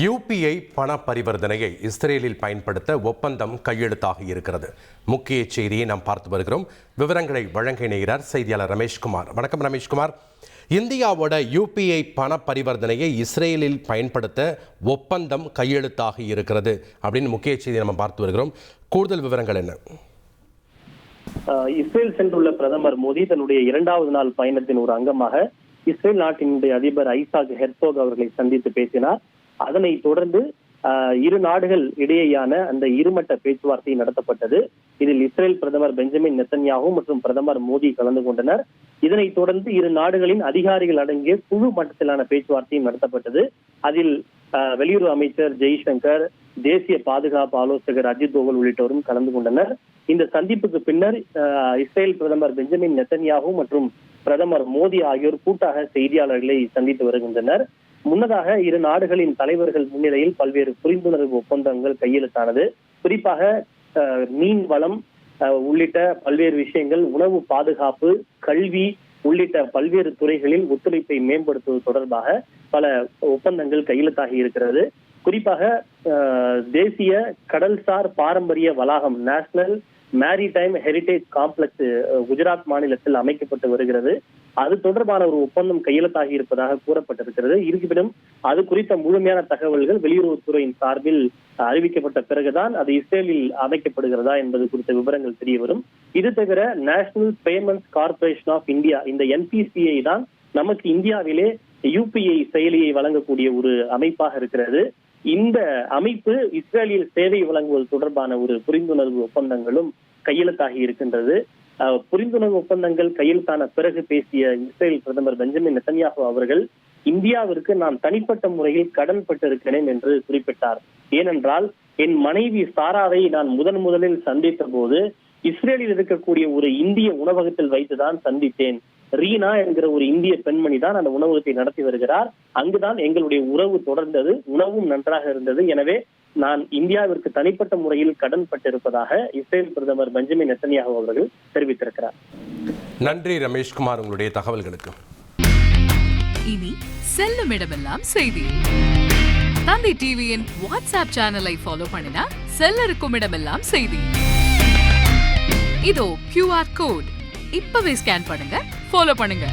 UPI பண பரிவர்த்தனையை இஸ்ரேலில் பயன்படுத்த ஒப்பந்தம் கையெழுத்தாகி இருக்கிறது. முக்கிய செய்தியை நாம் பார்த்து வருகிறோம். விவரங்களை வழங்க இணைகிறார் செய்தியாளர் ரமேஷ்குமார். வணக்கம் ரமேஷ்குமார். இந்தியாவோட UPI பண பரிவர்த்தனையை இஸ்ரேலில் பயன்படுத்த ஒப்பந்தம் கையெழுத்தாகி இருக்கிறது அப்படின்னு முக்கிய செய்தியை நம்ம பார்த்து வருகிறோம். கூடுதல் விவரங்கள் என்ன? இஸ்ரேல் சென்றுள்ள பிரதமர் மோடி தன்னுடைய 2வது நாள் பயணத்தின் ஒரு அங்கமாக இஸ்ரேல் நாட்டினுடைய அதிபர் ஐசாக் ஹெர்சோக் அவர்களை சந்தித்து பேசினார். அதனைத் தொடர்ந்து இரு நாடுகள் இடையேயான அந்த இருமட்ட பேச்சுவார்த்தை நடத்தப்பட்டது. இதில் இஸ்ரேல் பிரதமர் பெஞ்சமின் நெத்தன்யாகு மற்றும் பிரதமர் மோடி கலந்து கொண்டனர். இதனைத் தொடர்ந்து இரு நாடுகளின் அதிகாரிகள் அடங்கிய குழு மட்டத்திலான பேச்சுவார்த்தையும் நடத்தப்பட்டது. அதில் வெளியுறவு அமைச்சர் ஜெய்சங்கர், தேசிய பாதுகாப்பு ஆலோசகர் அஜித் தோவல் உள்ளிட்டோரும் கலந்து கொண்டனர். இந்த சந்திப்புக்கு பின்னர் இஸ்ரேல் பிரதமர் பெஞ்சமின் நெத்தன்யாகு மற்றும் பிரதமர் மோடி ஆகியோர் கூட்டாக செய்தியாளர்களை சந்தித்து வருகின்றனர். முன்னதாக இரு நாடுகளின் தலைவர்கள் முன்னிலையில் பல்வேறு புரிந்துணர்வு ஒப்பந்தங்கள் கையெழுத்தானது. குறிப்பாக மீன் வளம் உள்ளிட்ட பல்வேறு விஷயங்கள், உணவு பாதுகாப்பு, கல்வி உள்ளிட்ட பல்வேறு துறைகளில் ஒத்துழைப்பை மேம்படுத்துவது தொடர்பாக பல ஒப்பந்தங்கள் கையெழுத்தாகி இருக்கிறது. குறிப்பாக தேசிய கடல்சார் பாரம்பரிய வளாகம் national maritime heritage complex Gujarat மாநிலத்தில் அமைக்கப்பட்டு வருகிறது. அது தொடர்பான ஒரு ஒப்பந்தம் கையெழுத்தாகி இருப்பதாக கூறப்பட்டிருக்கிறது. இருப்பினும் அது குறித்த முழுமையான தகவல்கள் வெளியுறவுத்துறையின் சார்பில் அறிவிக்கப்பட்ட பிறகுதான் அது இஸ்ரேலில் அமைக்கப்படுகிறதா என்பது குறித்த விவரங்கள் தெரிய வரும். இது தவிர national payments corporation of India, இந்த NPCI தான் நமக்கு இந்தியாவிலே UPI செயலியை வழங்கக்கூடிய ஒரு அமைப்பாக இருக்கிறது. இந்த அமைப்பு இஸ்ரேலில் சேவை வழங்குவது தொடர்பான ஒரு புரிந்துணர்வு ஒப்பந்தங்களும் கையெழுத்தாகி இருக்கின்றது. புரிந்துணர்வு ஒப்பந்தங்கள் கையெழுத்தான பிறகு பேசிய இஸ்ரேல் பிரதமர் பெஞ்சமின் நெத்தன்யாகு அவர்கள், இந்தியாவிற்கு நான் தனிப்பட்ட முறையில் கடன் பட்டிருக்கிறேன் என்று குறிப்பிட்டார். ஏனென்றால் என் மனைவி சாராவை நான் முதலில் சந்தித்த போது இஸ்ரேலில் இருக்கக்கூடிய ஒரு இந்திய உணவகத்தில் வைத்துதான் சந்தித்தேன். ரீனா என்கிற ஒரு இந்திய பெண்மணி தான் அந்த உணவகத்தை நடத்தி வருகிறார். அங்குதான் எங்களுடைய உறவு தொடர்ந்தது, உணவும் நன்றாக இருந்தது. எனவே நான் இந்தியாவிற்கு தனிப்பட்ட முறையில் கடன் பட்டிருப்பதாக இஸ்ரேல் பிரதமர் பெஞ்சமின் நெத்தன்யாகு அவர்கள் தெரிவித்திருக்கிறார். நன்றி ரமேஷ்குமார், உங்களுடைய தகவல்களுக்கு. இனி செல்லும் இடமெல்லாம் செய்தி. தந்தி டிவியின் வாட்ஸ்அப் சேனலை ஃபாலோ பண்ணினா செல்ல இருக்கும் இடமெல்லாம் செய்தி. இதோ QR கோட் இப்பவே ஸ்கேன் பண்ணுங்க, ஃபாலோ பண்ணுங்க.